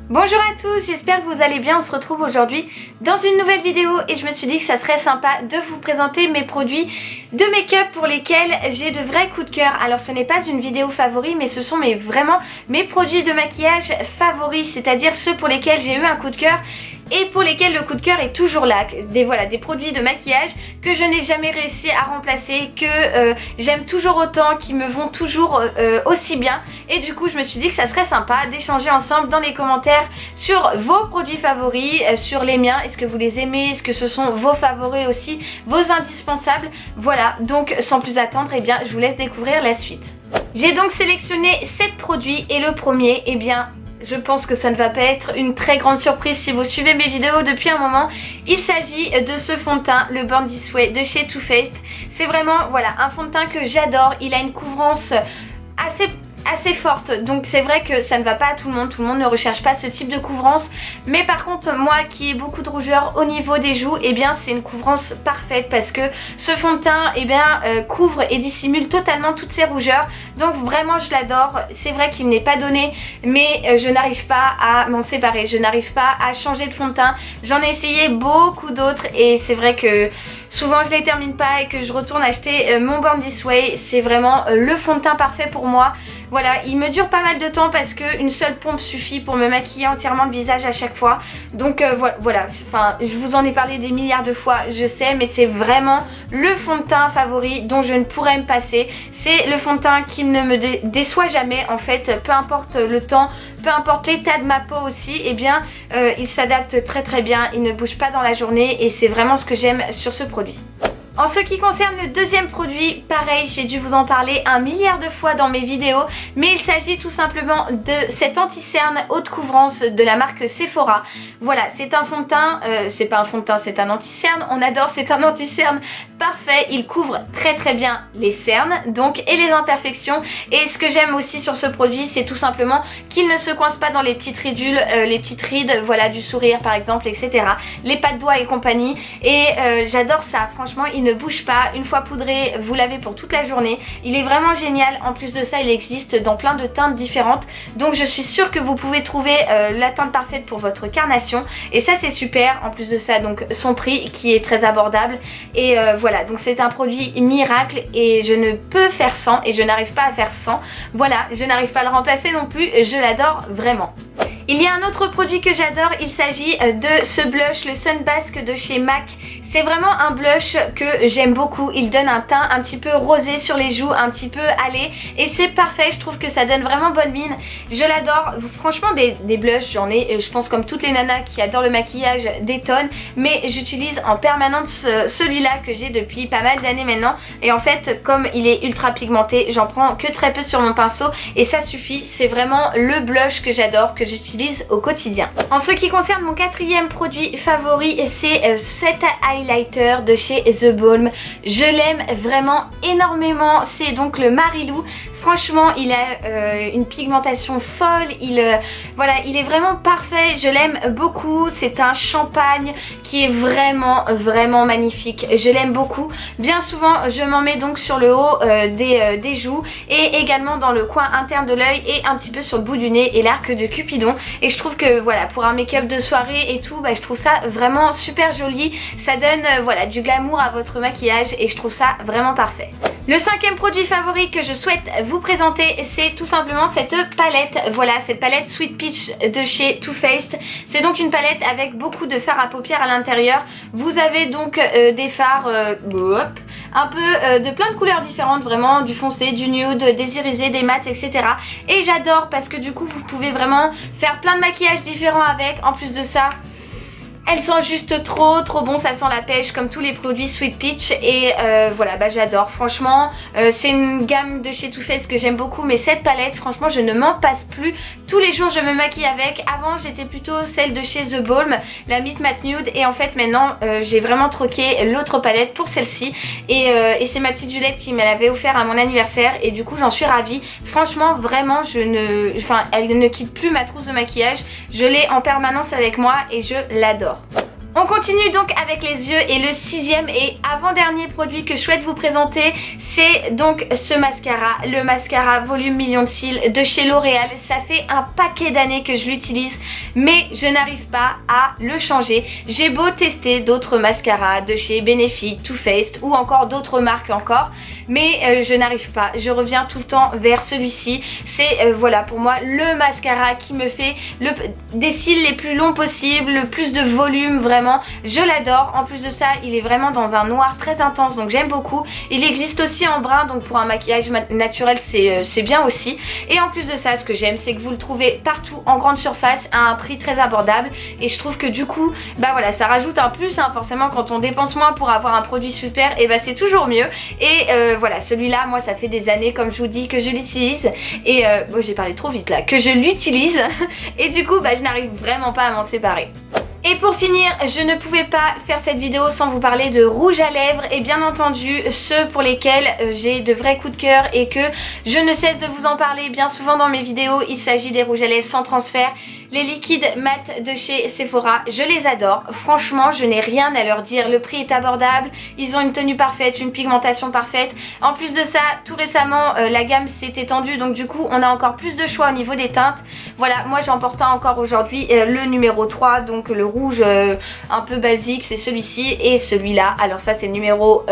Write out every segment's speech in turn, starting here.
Bonjour à tous, j'espère que vous allez bien. On se retrouve aujourd'hui dans une nouvelle vidéo et je me suis dit que ça serait sympa de vous présenter mes produits de make-up pour lesquels j'ai de vrais coups de cœur. Alors ce n'est pas une vidéo favori, mais ce sont vraiment mes produits de maquillage favoris, c'est-à-dire ceux pour lesquels j'ai eu un coup de cœur et pour lesquels le coup de cœur est toujours là. Des produits de maquillage que je n'ai jamais réussi à remplacer, que j'aime toujours autant, qui me vont toujours aussi bien. Et du coup je me suis dit que ça serait sympa d'échanger ensemble dans les commentaires sur vos produits favoris, sur les miens. Est-ce que vous les aimez? Est-ce que ce sont vos favoris aussi, vos indispensables? Voilà, donc sans plus attendre, eh bien je vous laisse découvrir la suite. J'ai donc sélectionné 7 produits et le premier, eh bien je pense que ça ne va pas être une très grande surprise si vous suivez mes vidéos depuis un moment. Il s'agit de ce fond de teint, le Born This Way de chez Too Faced. C'est vraiment voilà, un fond de teint que j'adore. Il a une couvrance assez forte, donc c'est vrai que ça ne va pas à tout le monde ne recherche pas ce type de couvrance, mais par contre moi qui ai beaucoup de rougeur au niveau des joues, et bien c'est une couvrance parfaite parce que ce fond de teint couvre et dissimule totalement toutes ces rougeurs, donc vraiment je l'adore. C'est vrai qu'il n'est pas donné, mais je n'arrive pas à m'en séparer, je n'arrive pas à changer de fond de teint. J'en ai essayé beaucoup d'autres et c'est vrai que souvent je les termine pas et que je retourne acheter mon Born This Way. C'est vraiment le fond de teint parfait pour moi. Voilà, il me dure pas mal de temps parce qu'une seule pompe suffit pour me maquiller entièrement le visage à chaque fois. Donc voilà, enfin je vous en ai parlé des milliards de fois, je sais, mais c'est vraiment le fond de teint favori dont je ne pourrais me passer. C'est le fond de teint qui ne me déçoit jamais en fait, peu importe le temps, peu importe l'état de ma peau aussi, eh bien il s'adapte très bien, il ne bouge pas dans la journée et c'est vraiment ce que j'aime sur ce produit. En ce qui concerne le deuxième produit, pareil, j'ai dû vous en parler un milliard de fois dans mes vidéos, mais il s'agit tout simplement de cet anti-cerne haute couvrance de la marque Sephora. Voilà, c'est un fond de teint, c'est pas un fond de teint, c'est un anti-cerne, on adore, c'est un anti-cerne parfait, il couvre très bien les cernes donc et les imperfections. Et ce que j'aime aussi sur ce produit, c'est tout simplement qu'il ne se coince pas dans les petites ridules, les petites rides, voilà, du sourire par exemple, etc. Les pas de doigts et compagnie, et j'adore ça, franchement il ne bouge pas. Une fois poudré, vous l'avez pour toute la journée. Il est vraiment génial. En plus de ça, il existe dans plein de teintes différentes. Donc je suis sûre que vous pouvez trouver la teinte parfaite pour votre carnation. Et ça c'est super. En plus de ça, donc son prix qui est très abordable. Et voilà, donc c'est un produit miracle et je ne peux faire sans et je n'arrive pas à faire sans. Voilà, je n'arrive pas à le remplacer non plus. Je l'adore vraiment. Il y a un autre produit que j'adore, il s'agit de ce blush, le Sunbask de chez MAC. C'est vraiment un blush que j'aime beaucoup, il donne un teint un petit peu rosé sur les joues, un petit peu hâlé, et c'est parfait, je trouve que ça donne vraiment bonne mine. Je l'adore, franchement des blushs, j'en ai, je pense comme toutes les nanas qui adorent le maquillage, des tonnes, mais j'utilise en permanence celui-là que j'ai depuis pas mal d'années maintenant, et en fait comme il est ultra pigmenté, j'en prends que très peu sur mon pinceau, et ça suffit, c'est vraiment le blush que j'adore, que j'utilise au quotidien. En ce qui concerne mon quatrième produit favori, c'est cet highlighter de chez The Balm. Je l'aime vraiment énormément, c'est donc le Marilou. Franchement il a une pigmentation folle, voilà, il est vraiment parfait, je l'aime beaucoup. C'est un champagne qui est vraiment magnifique, je l'aime beaucoup. Bien souvent je m'en mets donc sur le haut des joues et également dans le coin interne de l'œil et un petit peu sur le bout du nez et l'arc de Cupidon. Et je trouve que voilà, pour un make-up de soirée et tout, je trouve ça vraiment super joli. Ça donne voilà, du glamour à votre maquillage et je trouve ça vraiment parfait. Le cinquième produit favori que je souhaite vous présenter, c'est tout simplement cette palette. Voilà, cette palette Sweet Peach de chez Too Faced. C'est donc une palette avec beaucoup de fard à paupières à l'intérieur. Vous avez donc des fards un peu de plein de couleurs différentes, vraiment du foncé, du nude, des irisés, des mats, etc. Et j'adore parce que du coup vous pouvez vraiment faire plein de maquillages différents avec. En plus de ça, elle sent juste trop bon, ça sent la pêche comme tous les produits Sweet Peach. Et voilà, j'adore, franchement c'est une gamme de chez Too Faced que j'aime beaucoup, mais cette palette franchement je ne m'en passe plus. Tous les jours je me maquille avec. Avant j'étais plutôt celle de chez The Balm, la Meet Matte Nude, et en fait maintenant j'ai vraiment troqué l'autre palette pour celle-ci. Et c'est ma petite Juliette qui me l'avait offert à mon anniversaire et du coup j'en suis ravie. Franchement vraiment elle ne quitte plus ma trousse de maquillage, je l'ai en permanence avec moi et je l'adore. On continue donc avec les yeux et le 6e et avant-dernier produit que je souhaite vous présenter, c'est donc ce mascara, le mascara volume million de cils de chez L'Oréal. Ça fait un paquet d'années que je l'utilise mais je n'arrive pas à le changer. J'ai beau tester d'autres mascaras de chez Benefit, Too Faced ou encore d'autres marques encore, mais je n'arrive pas. Je reviens tout le temps vers celui-ci. C'est voilà pour moi le mascara qui me fait des cils les plus longs possibles, le plus de volume, vraiment je l'adore. En plus de ça il est vraiment dans un noir très intense donc j'aime beaucoup. Il existe aussi en brun donc pour un maquillage naturel c'est bien aussi. Et en plus de ça ce que j'aime c'est que vous le trouvez partout en grande surface à un prix très abordable et je trouve que du coup bah voilà ça rajoute un plus hein. Forcément quand on dépense moins pour avoir un produit super et bah c'est toujours mieux. Et voilà celui-là moi ça fait des années comme je vous dis que je l'utilise et bon, j'ai parlé trop vite là, que je l'utilise et du coup bah je n'arrive vraiment pas à m'en séparer. Et pour finir, je ne pouvais pas faire cette vidéo sans vous parler de rouge à lèvres et bien entendu ceux pour lesquels j'ai de vrais coups de cœur et que je ne cesse de vous en parler bien souvent dans mes vidéos. Il s'agit des rouges à lèvres sans transfert, les liquides mat de chez Sephora. Je les adore, franchement je n'ai rien à leur dire, le prix est abordable, ils ont une tenue parfaite, une pigmentation parfaite. En plus de ça, tout récemment la gamme s'est étendue donc du coup on a encore plus de choix au niveau des teintes. Voilà, moi j'en porte un encore aujourd'hui, le numéro 3, donc le rouge un peu basique, c'est celui-ci et celui-là. Alors ça c'est le numéro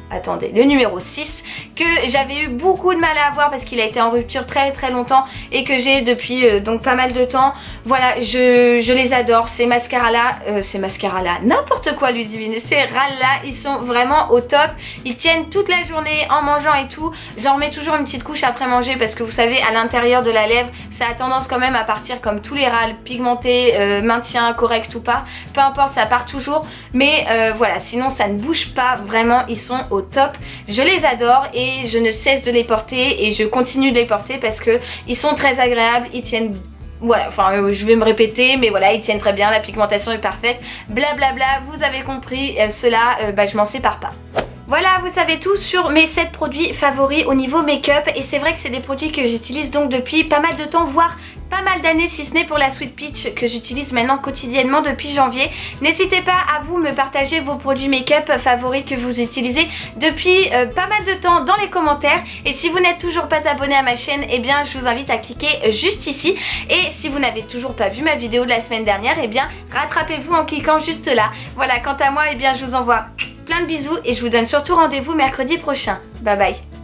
attendez, le numéro 6 que j'avais eu beaucoup de mal à avoir parce qu'il a été en rupture très longtemps et que j'ai depuis donc pas mal de temps. Voilà, je les adore ces mascaras là, n'importe quoi Ludivine, ces râles là, ils sont vraiment au top. Ils tiennent toute la journée en mangeant et tout. J'en remets toujours une petite couche après manger parce que vous savez à l'intérieur de la lèvre ça a tendance quand même à partir comme tous les râles, pigmentés, maintien correct ou pas, peu importe ça part toujours. Mais voilà, sinon ça ne bouge pas vraiment, ils sont au top. Je les adore et je ne cesse de les porter et je continue de les porter parce que ils sont très agréables, ils tiennent. Voilà, enfin je vais me répéter mais voilà ils tiennent très bien, la pigmentation est parfaite, blablabla, vous avez compris, cela bah, je m'en sépare pas. Voilà, vous savez tout sur mes 7 produits favoris au niveau make-up et c'est vrai que c'est des produits que j'utilise donc depuis pas mal de temps, voire pas mal d'années si ce n'est pour la Sweet Peach que j'utilise maintenant quotidiennement depuis janvier. N'hésitez pas à vous me partager vos produits make-up favoris que vous utilisez depuis pas mal de temps dans les commentaires. Et si vous n'êtes toujours pas abonné à ma chaîne, eh bien je vous invite à cliquer juste ici. Et si vous n'avez toujours pas vu ma vidéo de la semaine dernière, eh bien rattrapez-vous en cliquant juste là. Voilà, quant à moi, eh bien je vous envoie plein de bisous et je vous donne surtout rendez-vous mercredi prochain. Bye bye.